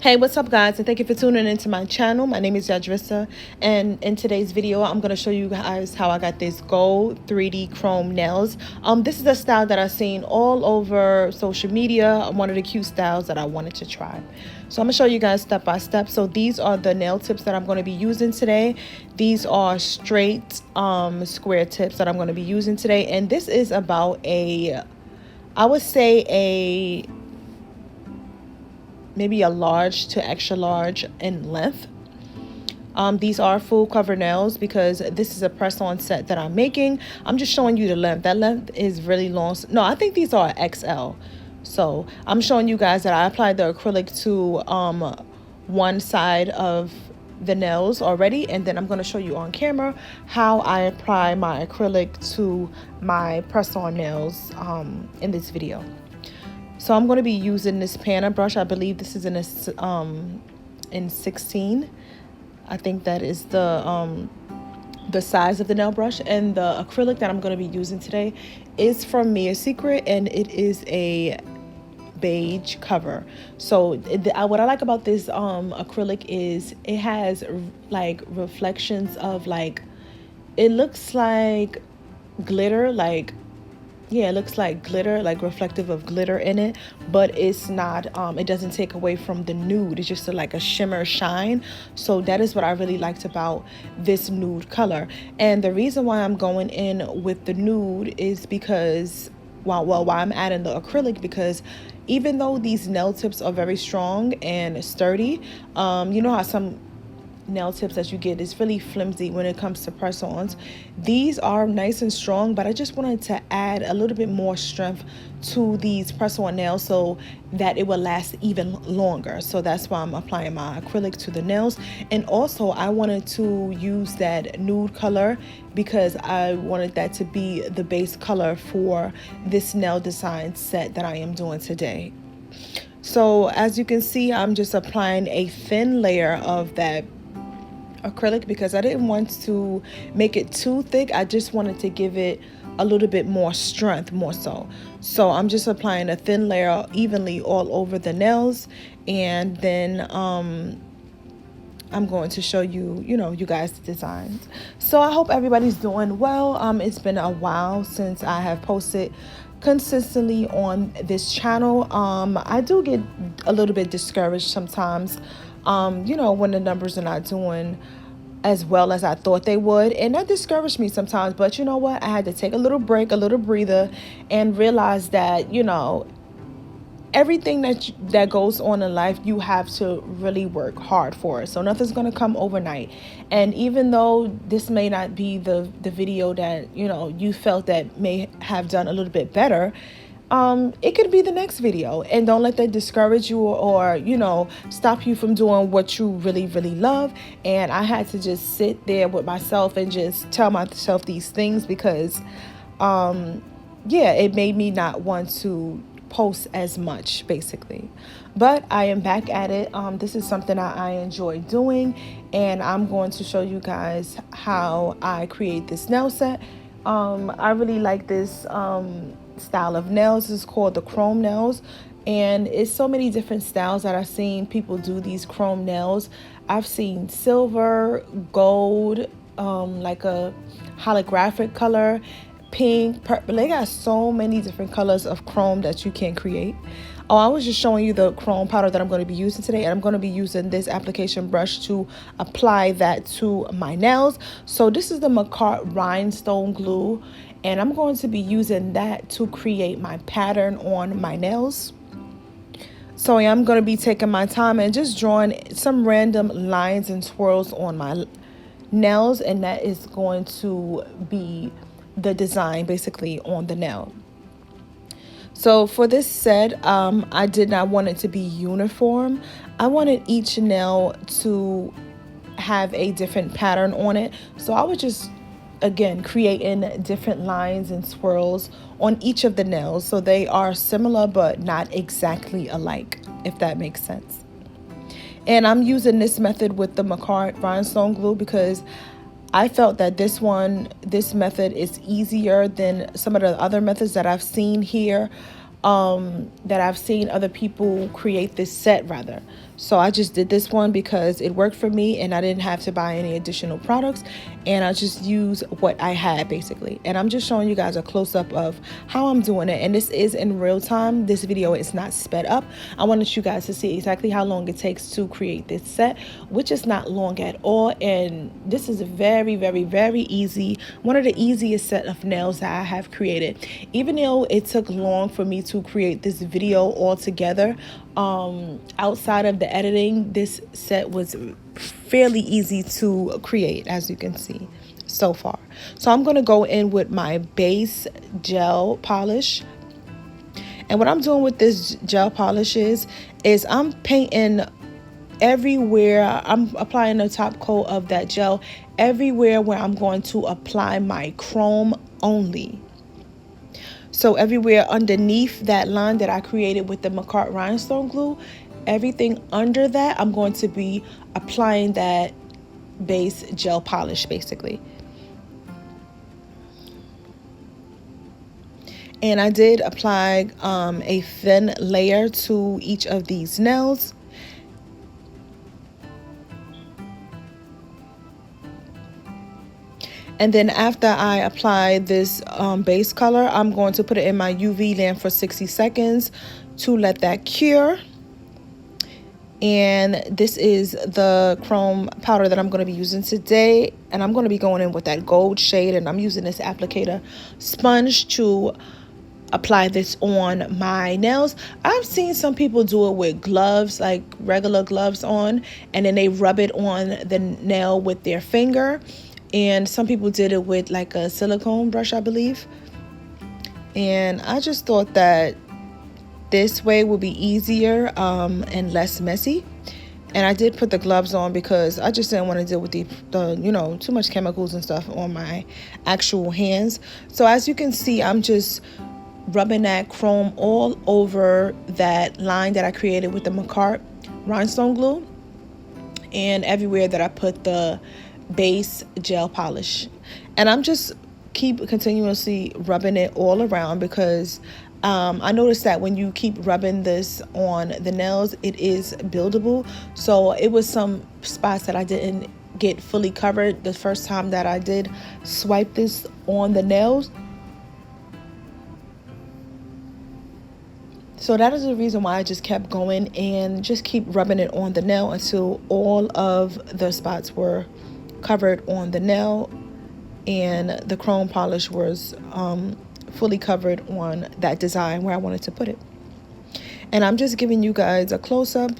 Hey, what's up guys, and thank you for tuning into my channel. My name is Mizhse, and in today's video I'm going to show you guys how I got this gold 3D chrome nails. This is a style that I've seen all over social media, one of the cute styles that I wanted to try. So I'm going to show you guys step by step. So these are the nail tips that I'm going to be using today. These are straight square tips that I'm going to be using today, and this is about I would say maybe a large to extra large in length. These are full cover nails because this is a press-on set that I'm making. I'm just showing you the length. That length is really long. No, I think these are XL. So I'm showing you guys that I applied the acrylic to one side of the nails already, and then I'm going to show you on camera how I apply my acrylic to my press-on nails in this video. So I'm going to be using this panna brush. I believe this is in 16. I think that is the size of the nail brush. And the acrylic that I'm going to be using today is from Mizhse, and it is a beige cover. So what I like about this acrylic is it has like reflections of it looks like glitter, yeah, it looks like glitter, like reflective of glitter in it, but it's not, it doesn't take away from the nude. It's just like a shimmer shine. So that is what I really liked about this nude color. And the reason why I'm going in with the nude is because, why I'm adding the acrylic, because even though these nail tips are very strong and sturdy, you know how some nail tips that you get is really flimsy when it comes to press-ons. These are nice and strong, but I just wanted to add a little bit more strength to these press-on nails so that it will last even longer. So that's why I'm applying my acrylic to the nails. And also I wanted to use that nude color because I wanted that to be the base color for this nail design set that I am doing today. So as you can see, I'm just applying a thin layer of that acrylic because I didn't want to make it too thick. I just wanted to give it a little bit more strength, more so. So I'm just applying a thin layer evenly all over the nails, and then I'm going to show you, you guys the designs. So I hope everybody's doing well. It's been a while since I have posted consistently on this channel. I do get a little bit discouraged sometimes, when the numbers are not doing as well as I thought they would, and that discouraged me sometimes. But you know what, I had to take a little break, a little breather, and realize that everything that goes on in life, you have to really work hard for it. So nothing's going to come overnight. And even though this may not be the video that you felt that may have done a little bit better, it could be the next video. And don't let that discourage you or stop you from doing what you really love. And I had to just sit there with myself and just tell myself these things because yeah, it made me not want to post as much, basically. But I am back at it. This is something I enjoy doing, and I'm going to show you guys how I create this nail set. I really like this style of nails. It's called the chrome nails, and it's so many different styles that I've seen people do these chrome nails. I've seen silver, gold, like a holographic color, pink, purple. They got so many different colors of chrome that you can create. Oh, I was just showing you the chrome powder that I'm going to be using today, and I'm going to be using this application brush to apply that to my nails. So this is the Macart rhinestone glue, and I'm going to be using that to create my pattern on my nails. So I'm going to be taking my time and just drawing some random lines and swirls on my nails, and that is going to be the design basically on the nail. So for this set, I did not want it to be uniform. I wanted each nail to have a different pattern on it. So I was just, again, creating different lines and swirls on each of the nails. So they are similar but not exactly alike, if that makes sense. And I'm using this method with the Macart rhinestone glue because I felt that this method is easier than some of the other methods that I've seen here, that I've seen other people create this set rather. So I just did this one because it worked for me and I didn't have to buy any additional products, and I just use what I had basically. And I'm just showing you guys a close-up of how I'm doing it, and this is in real time. This video is not sped up. I wanted you guys to see exactly how long it takes to create this set, which is not long at all. And this is a very, very, very easy, one of the easiest set of nails that I have created. Even though it took long for me to create this video altogether, outside of the editing, this set was fairly easy to create, as you can see so far. So I'm going to go in with my base gel polish. And what I'm doing with this gel polish is I'm painting everywhere. I'm applying the top coat of that gel everywhere where I'm going to apply my chrome only. So everywhere underneath that line that I created with the McCart rhinestone glue, everything under that, I'm going to be applying that base gel polish basically. And I did apply a thin layer to each of these nails. And then after I apply this base color, I'm going to put it in my UV lamp for 60 seconds to let that cure. And this is the chrome powder that I'm going to be using today. And I'm going to be going in with that gold shade. And I'm using this applicator sponge to apply this on my nails. I've seen some people do it with gloves, like regular gloves on, and then they rub it on the nail with their finger. And some people did it with like a silicone brush, I believe. And I just thought that this way would be easier and less messy. And I did put the gloves on because I just didn't want to deal with the you know, too much chemicals and stuff on my actual hands. So as you can see, I'm just rubbing that chrome all over that line that I created with the McCart rhinestone glue, and everywhere that I put the base gel polish. And I'm just keep continuously rubbing it all around because I noticed that when you keep rubbing this on the nails, it is buildable. So it was some spots that I didn't get fully covered the first time that I did swipe this on the nails. So that is the reason why I just kept going and just keep rubbing it on the nail until all of the spots were covered on the nail and the chrome polish was fully covered on that design where I wanted to put it. And I'm just giving you guys a close-up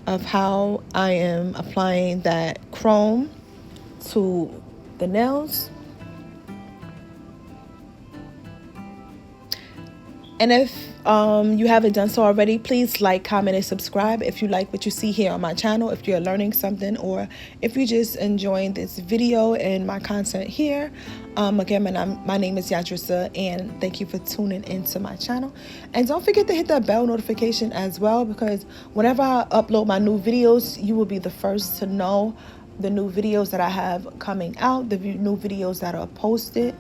of how I am applying that chrome to the nails. And if you haven't done so already, please like, comment, and subscribe if you like what you see here on my channel, if you're learning something, or if you're just enjoying this video and my content here. Again, my name is Mizhse, and thank you for tuning into my channel. And don't forget to hit that bell notification as well, because whenever I upload my new videos, you will be the first to know the new videos that I have coming out, the new videos that are posted.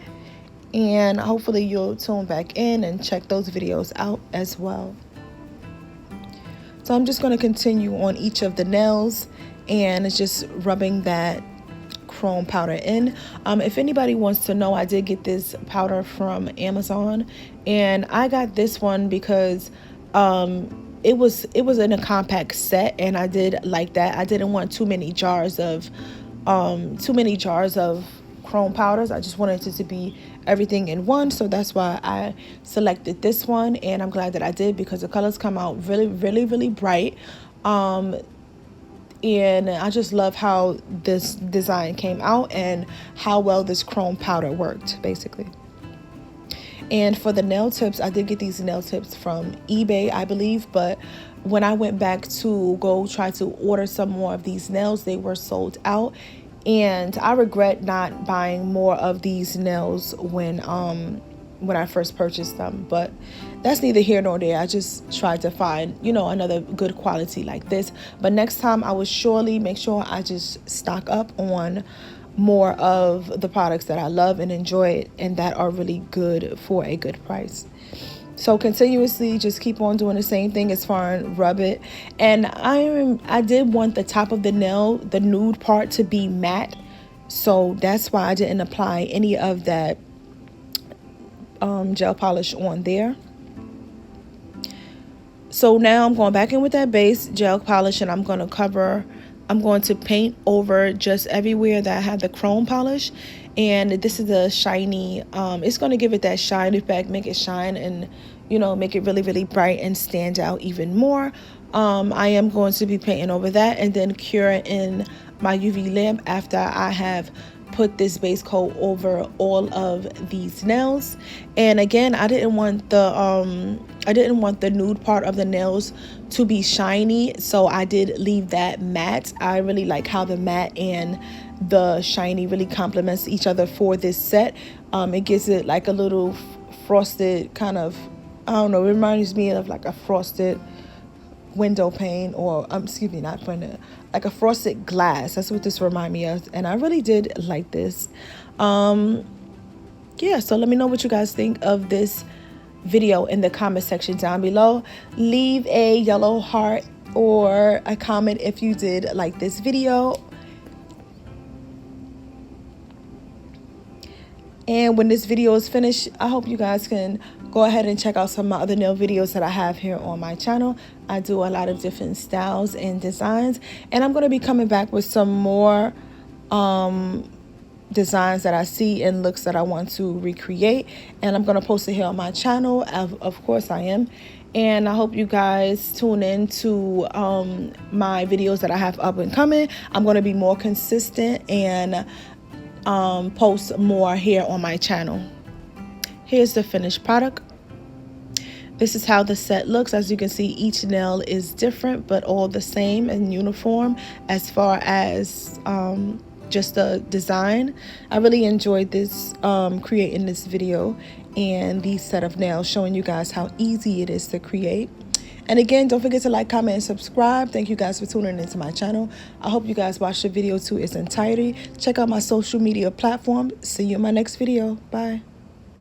And hopefully you'll tune back in and check those videos out as well. So I'm just going to continue on each of the nails, and it's just rubbing that chrome powder in. If anybody wants to know, I did get this powder from Amazon, and I got this one because it was in a compact set, and I did like that. I didn't want too many jars of chrome powders. I just wanted it to be everything in one, so that's why I selected this one, and I'm glad that I did because the colors come out really, really, really bright. And I just love how this design came out and how well this chrome powder worked basically. And for the nail tips, I did get these nail tips from eBay, I believe, but when I went back to go try to order some more of these nails, they were sold out. And I regret not buying more of these nails when I first purchased them, but that's neither here nor there. I just tried to find, you know, another good quality like this. But next time I will surely make sure I just stock up on more of the products that I love and enjoy and that are really good for a good price. So continuously just keep on doing the same thing as far as rub it. And I did want the top of the nail, the nude part, to be matte. So that's why I didn't apply any of that gel polish on there. So now I'm going back in with that base gel polish, and I'm going to paint over just everywhere that I have the chrome polish. And this is a shiny, it's going to give it that shine effect, make it shine, and you know, make it really, really bright and stand out even more. I am going to be painting over that and then cure in my UV lamp after I have put this base coat over all of these nails. And again, I didn't want the nude part of the nails to be shiny, so I did leave that matte. I really like how the matte and the shiny really complements each other for this set. It gives it like a little frosted kind of, I don't know, it reminds me of like a frosted window pane, or excuse me, not window, like a frosted glass. That's what this remind me of, and I really did like this. Yeah, so let me know what you guys think of this video in the comment section down below. Leave a yellow heart or a comment if you did like this video. And when this video is finished, I hope you guys can go ahead and check out some of my other nail videos that I have here on my channel. I do a lot of different styles and designs, and I'm going to be coming back with some more designs that I see and looks that I want to recreate, and I'm going to post it here on my channel. Of course I am. And I hope you guys tune in to my videos that I have up and coming. I'm going to be more consistent and post more here on my channel. Here's the finished product. This is how the set looks. As you can see, each nail is different but all the same and uniform as far as just the design. I really enjoyed this creating this video and these set of nails, showing you guys how easy it is to create. And again, don't forget to like, comment, and subscribe. Thank you guys for tuning into my channel. I hope you guys watch the video to its entirety. Check out my social media platform. See you in my next video. Bye.